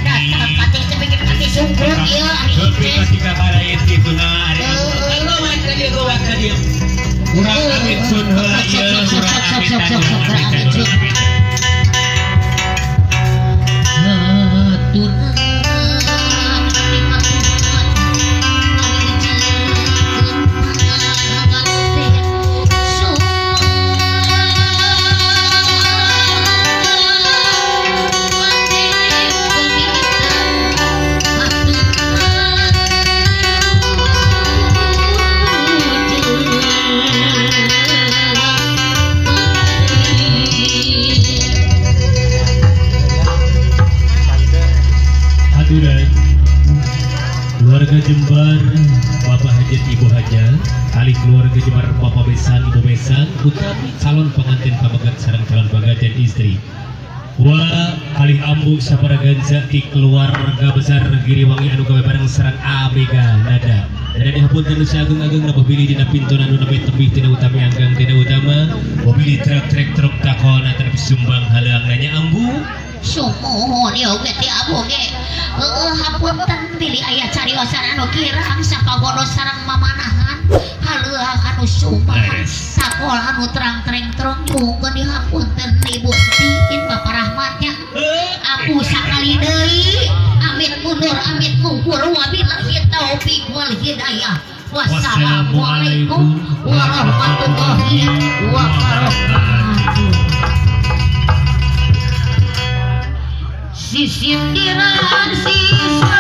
datang kate cepet kate sungguh ieu tapi ketika kalain itu na ada gowak tadi kurang amit sun heula ieu kurang amit keluarga Jembar, Bapak Hajat Ibu Hajat, kali keluarga Jembar Bapak Besan Ibu Besan, utawi calon pengantin pamegat sareng calon pengantin istri. Wah, kali ambu saparaganza ti keluarga besar Giriwangi anu gawe bareng sareng Abega Nada. Dan dihapunten nu sagung-agung na pabili dina pintu anu nepi tembih tina utami anggang tina utama, pabili truk takona tapi sumbang haleang nanya ambu. Sumuhun ieu ge ti abu ge. Hapunten pilih aya cariosan anu kirang sapagodo sareng mamanahan haleuang anu sumpah sakol anu terang-terang nyuhun dihapunten ibutiin bapak rahmatnya aku sakali deui amit mundur amit mungkur wabillahi taufik wal hidayah wassalamualaikum warahmatullahi wabarakatuh. Sindiran sisa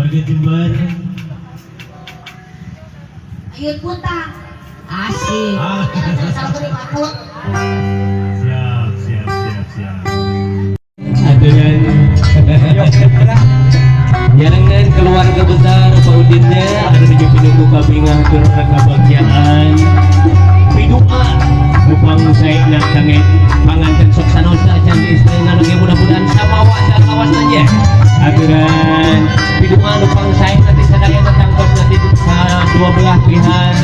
keluarga Jember. Ayo puntang. Asik. Salah beri makhluk. Siap. Aturan. Nyarengan keluarga besar Paudinnya ada di pinunggu kabingan turun kebahagiaan. Pidoa Bupang saya nak kangen panganten sok sanosa cantik istri ngaluge mudah-mudahan sama wajah kawas aja. Aturan pidoa Bupang saya nanti sadaya ketangkap nanti dua belah pihak.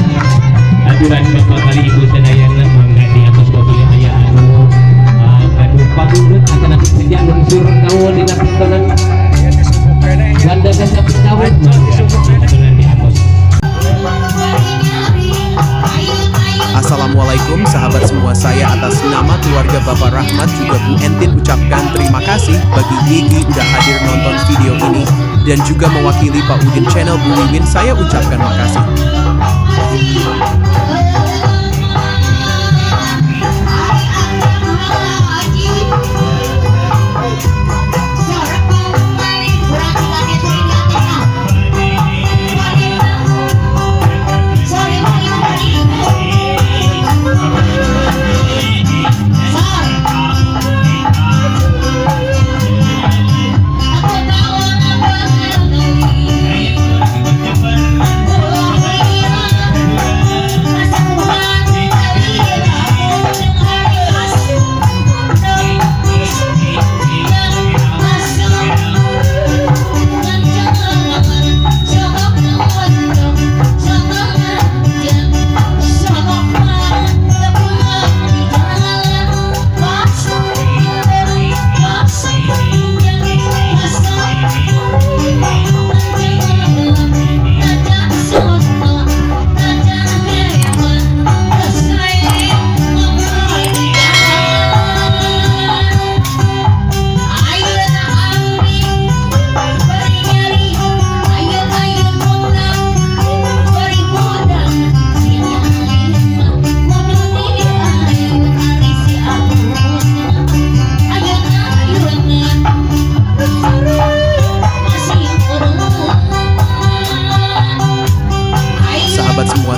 Aturan bapak kali ibu sedayang mangga di atas bapak ayah anu pagudut akan aku sejak lunsur kawon di napuntonan ganda ganda pintawet aturan di atas. Assalamualaikum sahabat semua, saya atas nama keluarga Bapak Rahmat juga Bu Entin ucapkan terima kasih bagi Gigi udah hadir nonton video ini dan juga mewakili Pak Udin channel Bu Wiwin saya ucapkan makasih.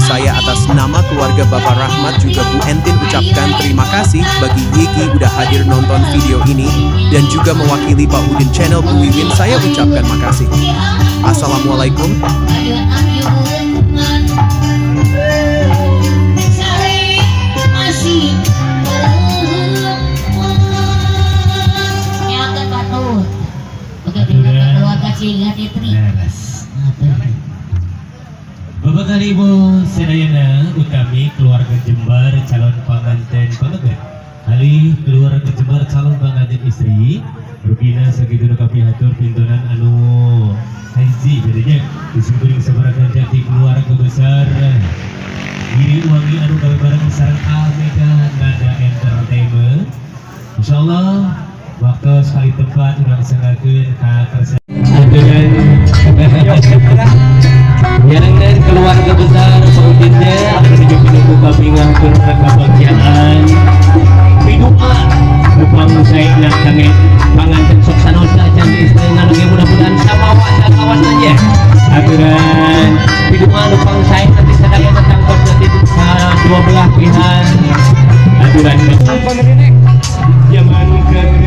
Saya atas nama keluarga Bapak Rahmat juga Bu Entin ucapkan terima kasih bagi Gigi udah hadir nonton video ini dan juga mewakili Pak Udin channel Bu Wiwin saya ucapkan makasih. Assalamualaikum. Bapak Ibu sedayana utami keluarga Jember calon pengantin pamegat kali keluarga Jember calon pengantin istri rupina sakitu kami atur pintunan anu haji bedanya disimpulin sabarakan jati keluarga besar diri wangi anu gawe bareng sareng Almega Nada Entertainment. Insyaallah waktu sekali tempat urang sengakeun ka kerja aturan nyarengan keluarga besar Paudinnya ada di pinunggu kabingan turun kebahagiaan. Pidoa Bupang saya nak kangen panganten sok sanosa cantik istri ngaluge mudah-mudahan sama wajah kawas aja. Aturan pidoa Bupang saya nanti sadaya ketangkap nanti dua belah pihak. Aturan zaman kehukuman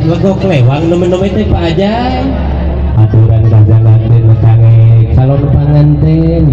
Legok lewang nemen-nemen teh Pak Ajay aturan gajah lantin canggih calon pengantin